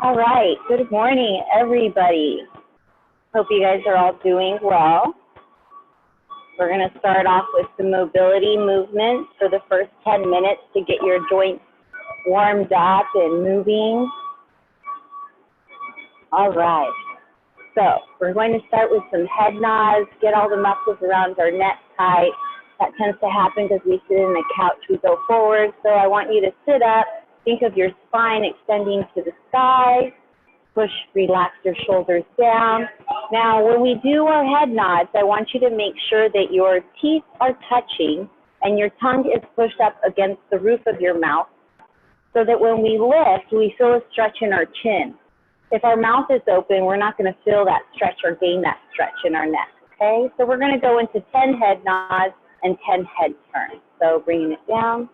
All right, good morning, everybody. Hope you guys are all doing well. We're going to start off with some mobility movements for the first 10 minutes to get your joints warmed up and moving. All right, so we're going to start with some head nods, get all the muscles around our neck tight. That tends to happen because we sit in the couch, we go forward. So I want you to sit up, think of your spine extending to the sky. Push, relax your shoulders down. Now, when we do our head nods, I want you to make sure that your teeth are touching and your tongue is pushed up against the roof of your mouth so that when we lift, we feel a stretch in our chin. If our mouth is open, we're not going to feel that stretch or gain that stretch in our neck, okay? So we're going to go into 10 head nods and 10 head turns. So bringing it down.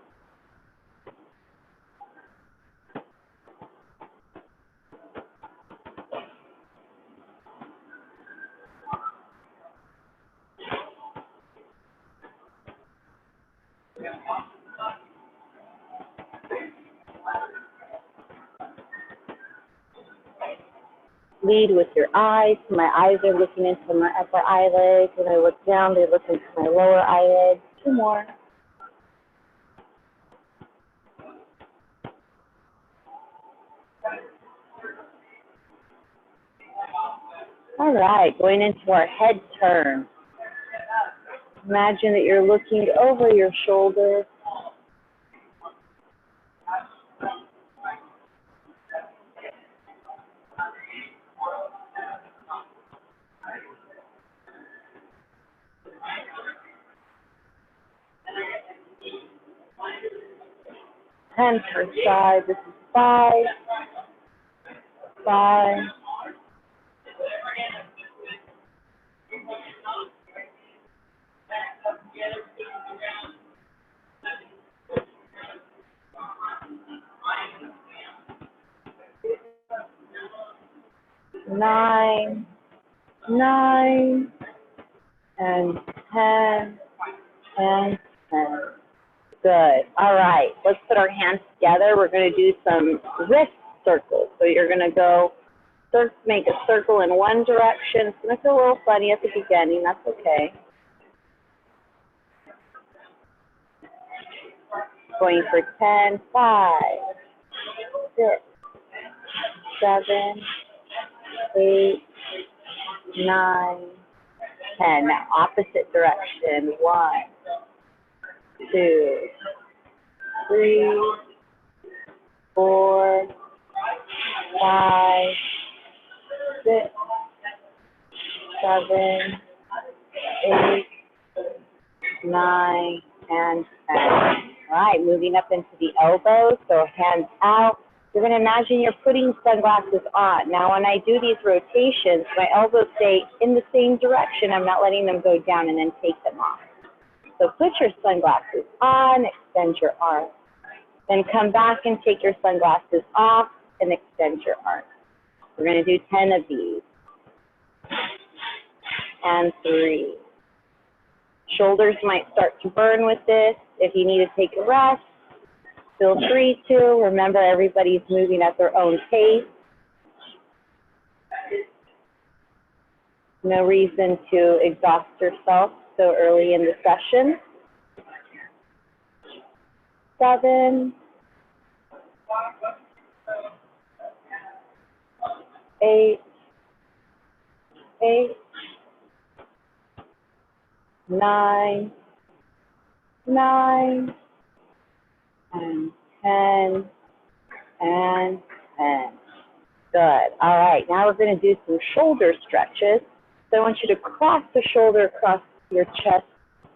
Lead with your eyes. My eyes are looking into my upper eyelids. When I look down, they look into my lower eyelids. 2 more. All right, going into our head turn. Imagine that you're looking over your shoulders. Hands per side. This is 5, 5, 9, 9, and 10, and 10. Good. All right. Let's put our hands together. We're going to do some wrist circles. So you're going to go, make a circle in one direction. It's going to feel a little funny at the beginning. That's okay. Going for 10, 5, 6, 7, 8, 9, 10. Now opposite direction. 1, 2, 3, 4, 5, 6, 7, 8, 9, and 10. All right, moving up into the elbows, so hands out. You're going to imagine you're putting sunglasses on. Now, when I do these rotations, my elbows stay in the same direction. I'm not letting them go down and then take them off. So put your sunglasses on, extend your arm. Then come back and take your sunglasses off and extend your arm. We're going to do 10 of these. And 3. Shoulders might start to burn with this. If you need to take a rest, feel free to. Remember, everybody's moving at their own pace. No reason to exhaust yourself so early in the session. 7, 8, 9, 9, and 10, and 10. Good. All right, now we're going to do some shoulder stretches. So I want you to cross the shoulder across your chest,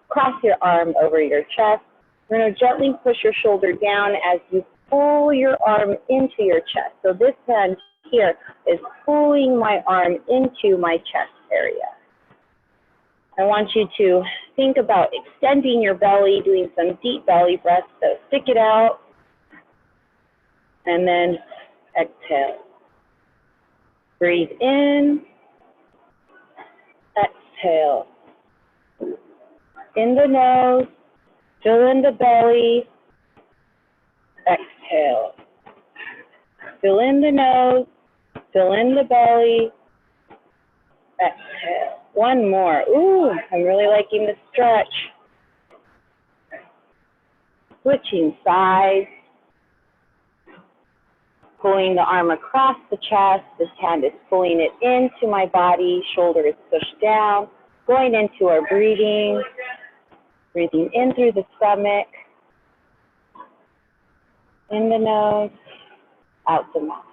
cross your arm over your chest. We're going to gently push your shoulder down as you pull your arm into your chest. So this hand here is pulling my arm into my chest area. I want you to think about extending your belly, doing some deep belly breaths. So stick it out, and then exhale. Breathe in, exhale. In the nose, fill in the belly, exhale. Fill in the nose, Fill in the belly. Exhale. One more. Ooh, I'm really liking the stretch. Switching sides. Pulling the arm across the chest. This hand is pulling it into my body. Shoulder is pushed down. Going into our breathing. Breathing in through the stomach. In the nose. Out the mouth.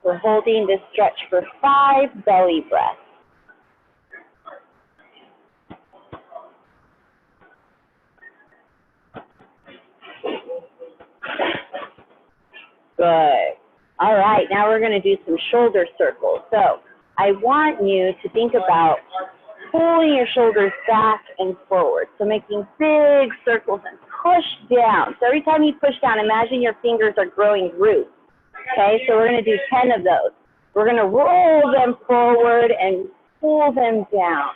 We're holding this stretch for 5 belly breaths. Good. All right, now we're going to do some shoulder circles. So I want you to think about pulling your shoulders back and forward. So making big circles and push down. So every time you push down, imagine your fingers are growing roots. Okay, so we're going to do 10 of those. We're going to roll them forward and pull them down.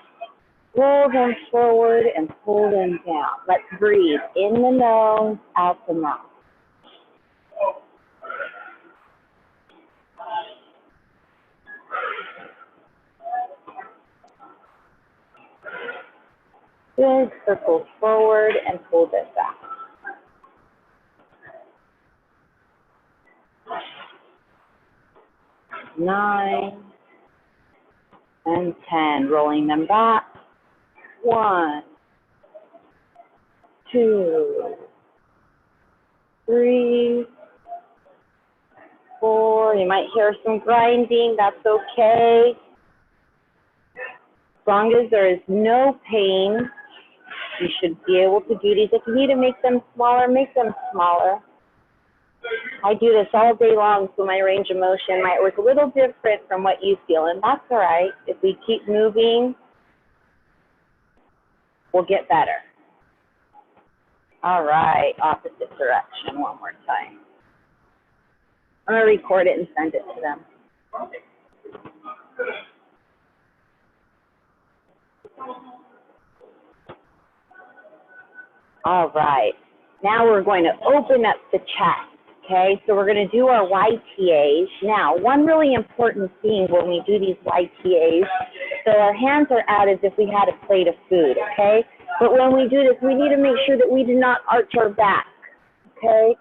Roll them forward and pull them down. Let's breathe in the nose, out the mouth. Big circles forward and pull them back. Nine and 10, rolling them back. 1, 2, 3, 4. You might hear some grinding. That's okay. As long as there is no pain, you should be able to do these. If you need to make them smaller, make them smaller. I do this all day long, so my range of motion might work a little different from what you feel, and that's all right. If we keep moving, we'll get better. All right, opposite direction one more time. I'm going to record it and send it to them. All right, now we're going to open up the chest. Okay, so we're going to do our YTAs. Now, one really important thing when we do these YTAs, so our hands are out as if we had a plate of food, okay? But when we do this, we need to make sure that we do not arch our back, okay?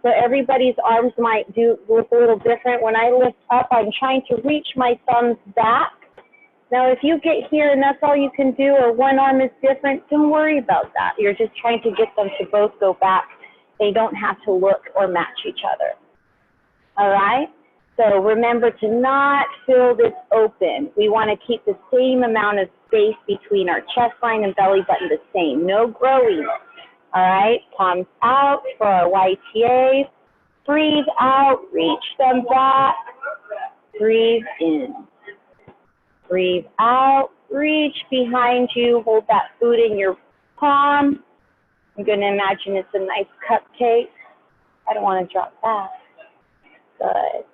So everybody's arms might look a little different. When I lift up, I'm trying to reach my thumbs back. Now, if you get here and that's all you can do, or one arm is different, don't worry about that. You're just trying to get them to both go back. They don't have to look or match each other. All right? So remember to not fill this open. We want to keep the same amount of space between our chest line and belly button the same. No growing. All right? Palms out for our YTAs. Breathe out. Reach them back. Breathe in. Breathe out. Reach behind you. Hold that food in your palm. I'm going to imagine it's a nice cupcake. I don't want to drop that. Good.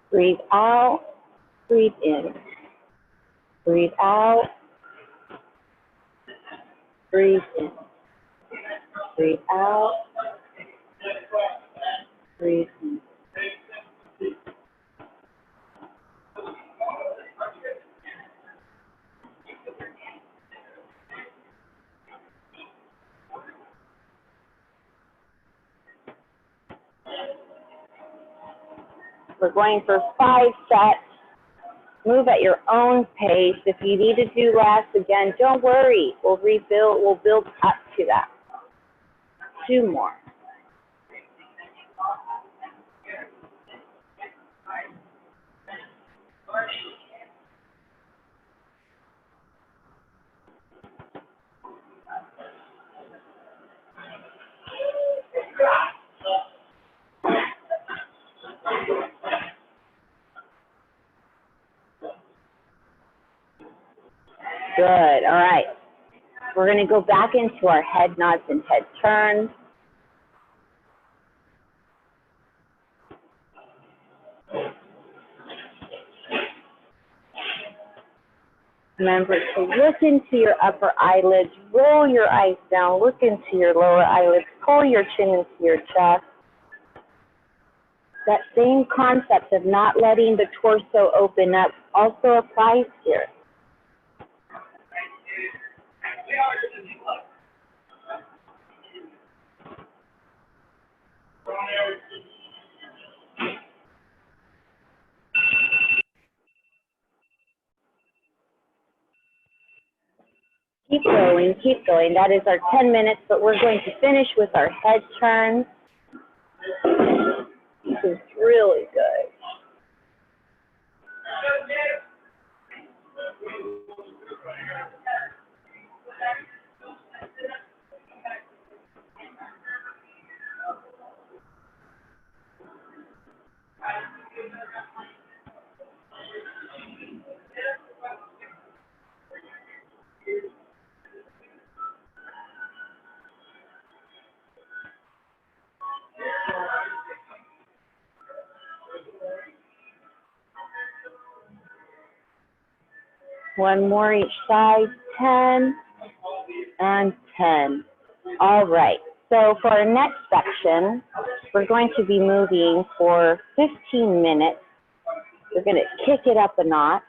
Breathe out. Breathe in. Breathe out. Breathe in. Breathe out. Breathe in. We're going for 5 sets. Move at your own pace. If you need to do less, again, don't worry. We'll rebuild. We'll build up to that. 2 more. Good. All right. We're going to go back into our head nods and head turns. Remember to look into your upper eyelids, roll your eyes down, look into your lower eyelids, pull your chin into your chest. That same concept of not letting the torso open up also applies here. Keep going, keep going. That is our 10 minutes, but we're going to finish with our head turns. This is really good. One more each side, 10 and 10. All right, so for our next section, we're going to be moving for 15 minutes. We're going to kick it up a notch.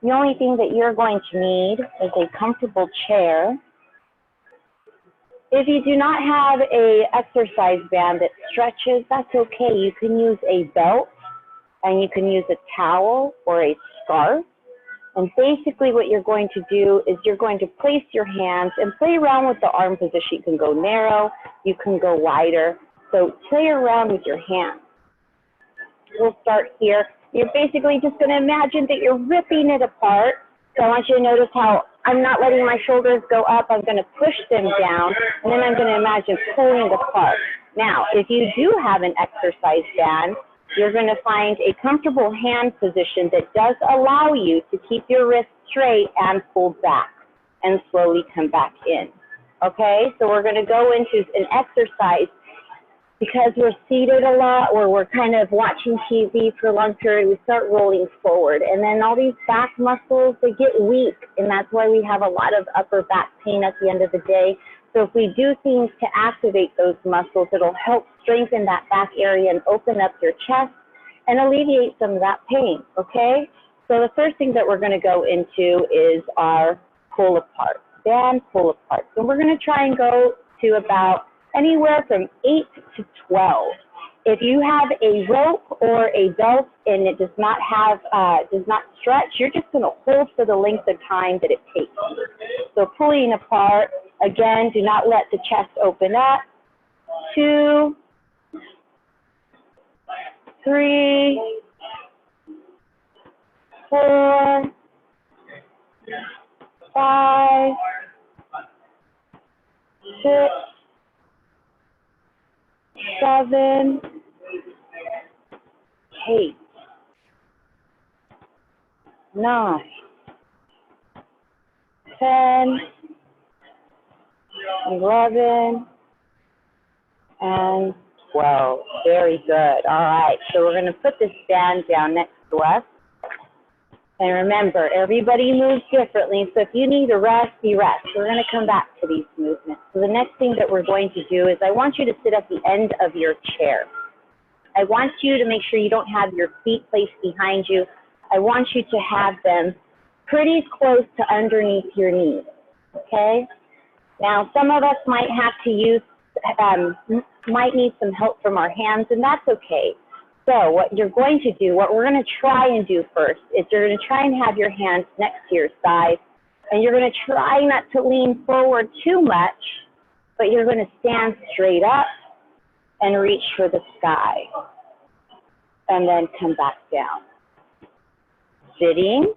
The only thing that you're going to need is a comfortable chair. If you do not have a exercise band that stretches, that's okay. You can use a belt, and you can use a towel or a scarf. And basically what you're going to do is you're going to place your hands and play around with the arm position. You can go narrow, you can go wider. So play around with your hands. We'll start here. You're basically just going to imagine that you're ripping it apart. So I want you to notice how I'm not letting my shoulders go up. I'm going to push them down, and then I'm going to imagine pulling apart. Now, if you do have an exercise band, you're going to find a comfortable hand position that does allow you to keep your wrists straight and pulled back and slowly come back in. Okay, so we're going to go into an exercise because we're seated a lot or we're kind of watching TV for a long period. We start rolling forward, and then all these back muscles, they get weak, and that's why we have a lot of upper back pain at the end of the day. So if we do things to activate those muscles, it'll help strengthen that back area and open up your chest and alleviate some of that pain, okay? So the first thing that we're going to go into is our pull apart, band pull apart. So we're going to try and go to about anywhere from 8 to 12. If you have a rope or a belt and it does not have, does not stretch, you're just going to hold for the length of time that it takes. So pulling apart. Again, do not let the chest open up. 2, 3, 4, 5, 6, 7, 8, 9, 10, 11, and 12. Very good. All right, so we're going to put this band down next to us. And remember, everybody moves differently, so if you need a rest, you rest. We're going to come back to these movements. So the next thing that we're going to do is I want you to sit at the end of your chair. I want you to make sure you don't have your feet placed behind you. I want you to have them pretty close to underneath your knees, okay? Now, some of us might have to use, might need some help from our hands, and that's okay. So what you're going to do, what we're going to try and do first, is you're going to try and have your hands next to your side, and you're going to try not to lean forward too much, but you're going to stand straight up and reach for the sky, and then come back down. Sitting.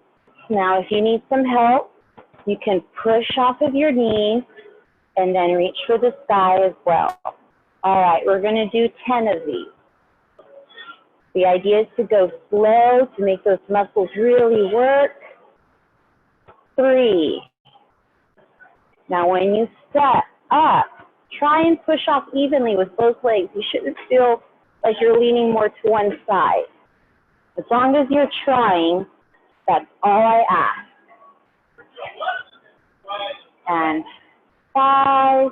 Now, if you need some help, you can push off of your knees and then reach for the sky as well. All right, we're going to do 10 of these. The idea is to go slow to make those muscles really work. 3. Now, when you step up, try and push off evenly with both legs. You shouldn't feel like you're leaning more to one side. As long as you're trying, that's all I ask. And 5,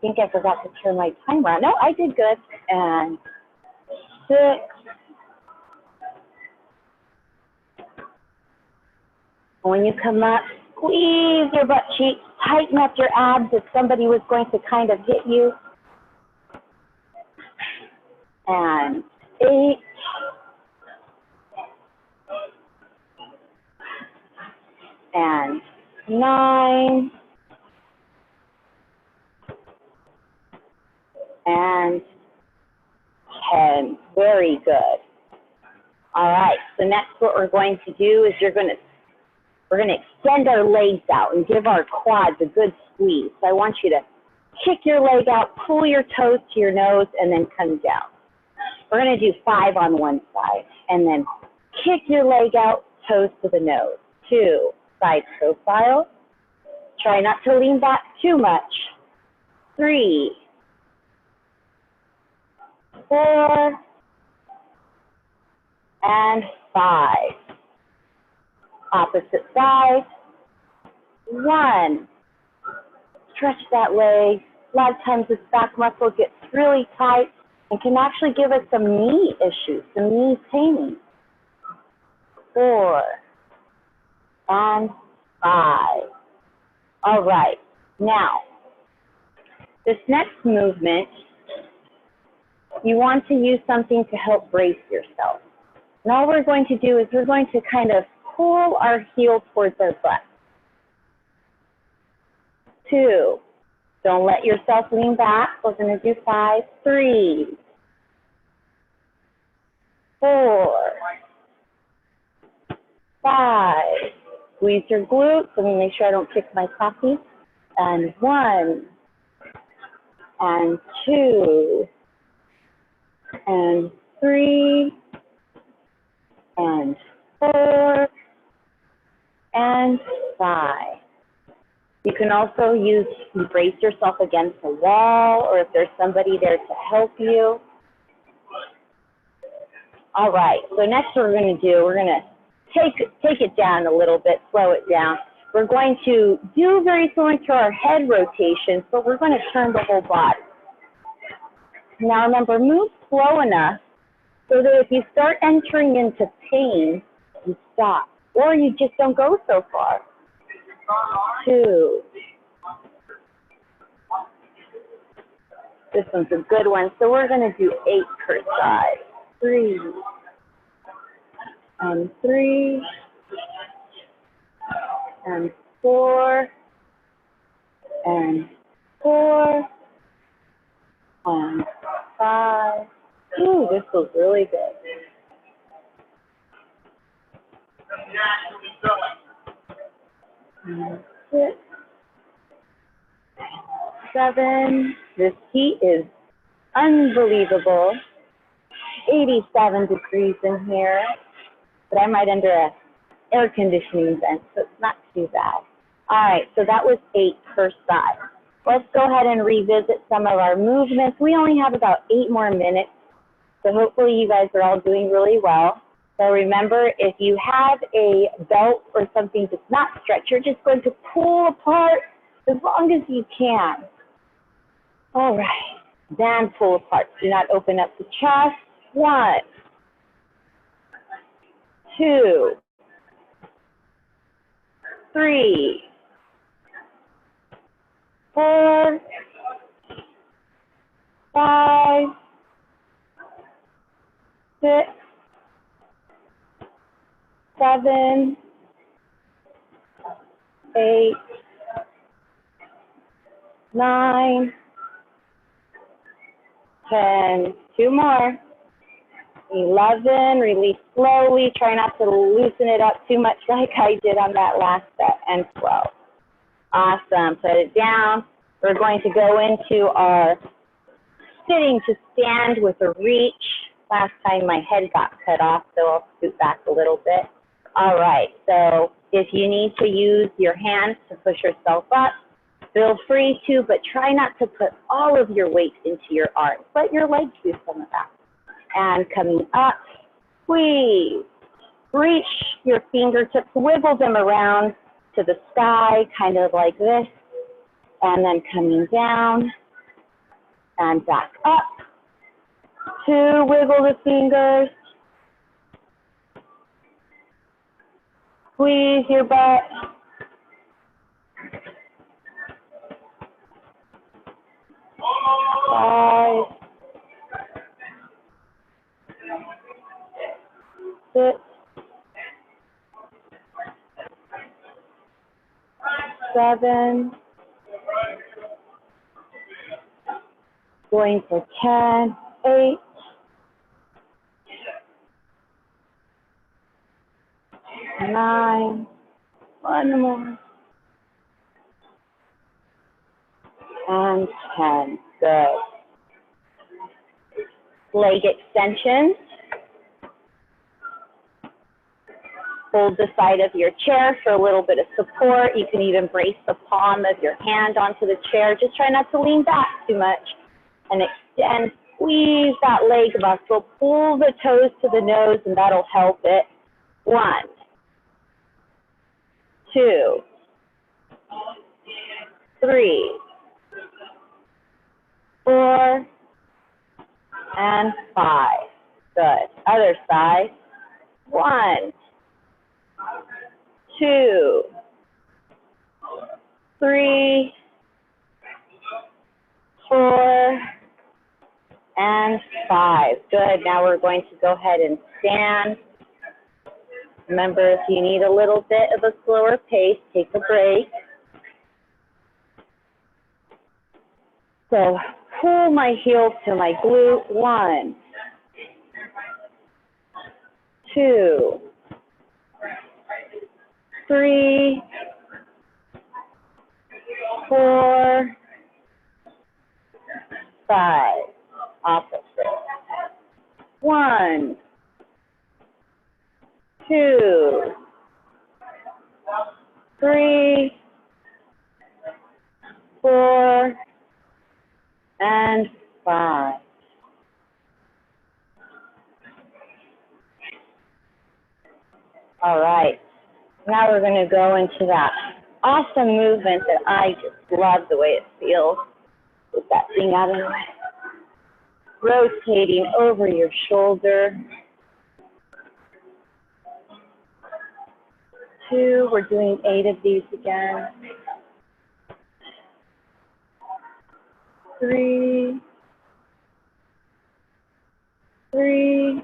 think I forgot to turn my timer on. No, I did good. And 6. When you come up, squeeze your butt cheeks, tighten up your abs if somebody was going to kind of hit you. And 8. And 9. And 10. Very good. All right, so next what we're going to do is we're going to extend our legs out and give our quads a good squeeze. So I want you to kick your leg out, pull your toes to your nose, and then come down. We're going to do 5 on one side, and then kick your leg out, toes to the nose. 2, side profile. Try not to lean back too much. 3, 4, and 5. Opposite side. 1. Stretch that leg. A lot of times this back muscle gets really tight and can actually give us some knee issues, some knee pain. 4 and 5. All right. Now, this next movement, you want to use something to help brace yourself. And all we're going to do is we're going to kind of pull our heel towards our butt. 2, don't let yourself lean back. We're going to do 5, 3, 4, 5. Squeeze your glutes. Let me make sure I don't kick my coffee. And 1, and 2, and 3, and 4, and 5. You can also brace yourself against a wall, or if there's somebody there to help you. All right, so next what we're going to do, we're going to take it down a little bit, slow it down. We're going to do very similar to our head rotations, but we're going to turn the whole body. Now remember, move slow enough so that if you start entering into pain, you stop, or you just don't go so far. 2. This one's a good one, so we're going to do 8 per side. 3, and 3, and 4, and 4, and 5. Ooh, this feels really good. And 6, 7. This heat is unbelievable. 87 degrees in here, but I'm right under a air conditioning vent, so it's not too bad. All right, so that was 8 per side. Let's go ahead and revisit some of our movements. We only have about 8 more minutes, so hopefully you guys are all doing really well. So remember, if you have a belt or something that's not stretched, you're just going to pull apart as long as you can. All right, then pull apart. Do not open up the chest. 1, 2, 3, 4, 5, 6, 7, 8, 9, 10. 2 more. 11, release slowly. Try not to loosen it up too much like I did on that last set. And 12. Awesome. Put it down. We're going to go into our sitting to stand with a reach. Last time my head got cut off, so I'll scoot back a little bit. All right. So if you need to use your hands to push yourself up, feel free to, but try not to put all of your weight into your arms. Let your legs do some of that. And coming up, squeeze. Reach your fingertips, wiggle them around to the sky, kind of like this. And then coming down, and back up. 2, wiggle the fingers. Squeeze your butt. 5, 6, 7, going for 10, 8, 9, one more, and 10. Good. Leg extensions. Hold the side of your chair for a little bit of support. You can even brace the palm of your hand onto the chair. Just try not to lean back too much. And extend, squeeze that leg muscle. Pull the toes to the nose, and that'll help it. 1, 2, 3, 4, and 5. Good. Other side. 1, 2, 3, 4, and 5. Good. Now we're going to go ahead and stand. Remember, if you need a little bit of a slower pace, take a break. So pull my heels to my glute. 1, 2, 3, 4, 5. Opposite. 1, 2, 3, 4, and 5. All right. Now we're going to go into that awesome movement that I just love the way it feels. With that thing out of the way. Rotating over your shoulder. 2, we're doing 8 of these again. 3, 3,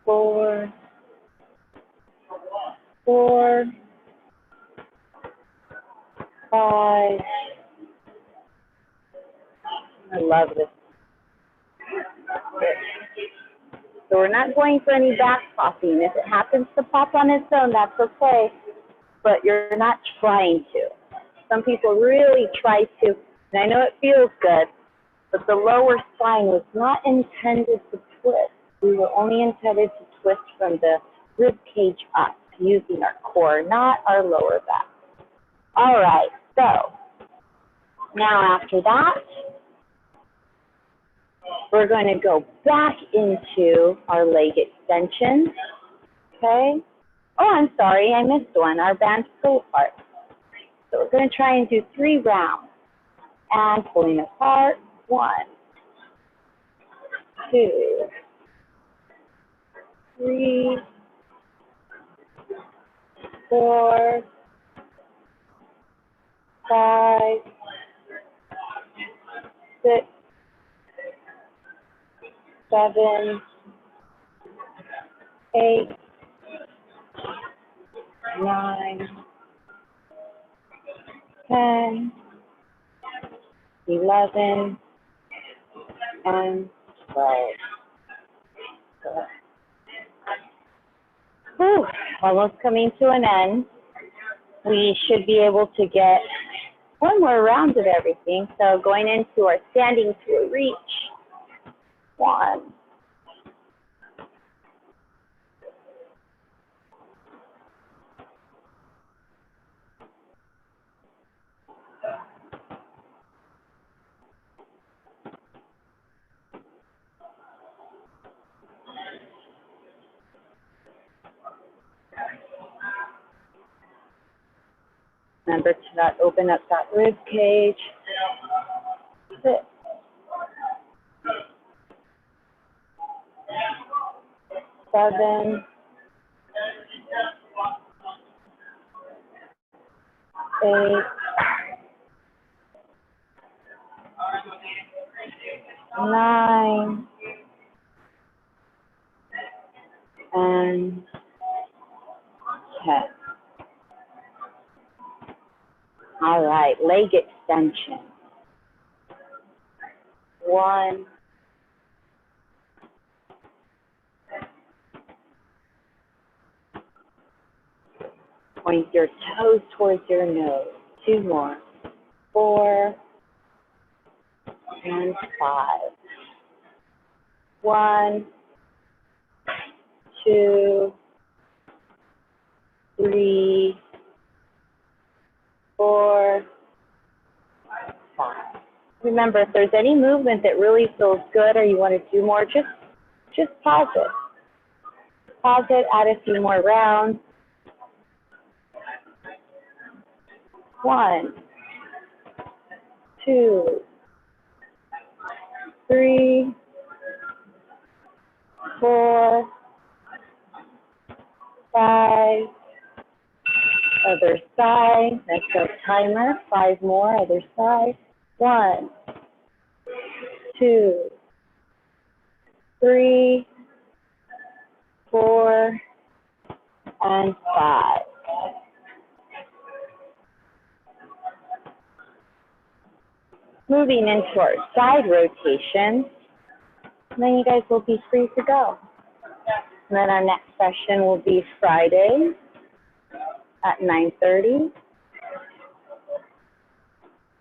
4, 4, 5. I love this. So we're not going for any back popping. If it happens to pop on its own, that's okay. But you're not trying to. Some people really try to, and I know it feels good, but the lower spine was not intended to twist. We were only intended to twist from the rib cage up, using our core, not our lower back. All right, so now after that, we're going to go back into our leg extensions, okay? Oh, I'm sorry, I missed one, our band's pull apart. So we're going to try and do 3 rounds. And pulling apart, 1, 2, 3, 4, 5, 6, 7, 8, 9, 10, 11, and 12. Whew, almost coming to an end. We should be able to get one more round of everything. So going into our standing to a reach. 1, 'Remember to not open up that rib cage. 6, 7, 8, 9, and 10. All right, leg extension. 1, point your toes towards your nose. 2 more. 4 and 5. 1, 2, 3, 4, 5. Remember, if there's any movement that really feels good or you want to do more, just pause it. Pause it, add a few more rounds. 1, 2, 3, 4, 5. Other side. That's our timer. 5 more. Other side. 1, 2, 3, 4, and 5. Moving into our side rotation, and then you guys will be free to go. And then our next session will be Friday at 9:30.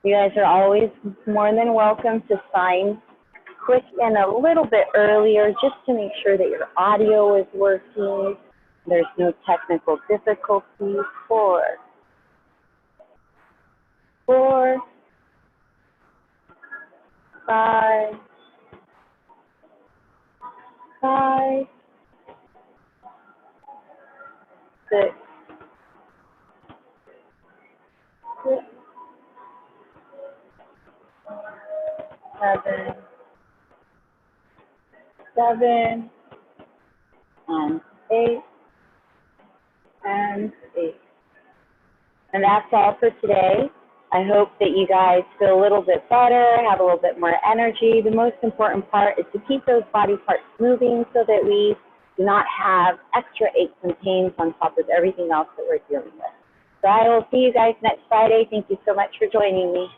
You guys are always more than welcome to sign quick in a little bit earlier just to make sure that your audio is working. There's no technical difficulties. 4, 4, 5, 5, 6, 6, 7, 7, and 8, and 8. And that's all for today. I hope that you guys feel a little bit better, have a little bit more energy. The most important part is to keep those body parts moving so that we do not have extra aches and pains on top of everything else that we're dealing with. So I will see you guys next Friday. Thank you so much for joining me.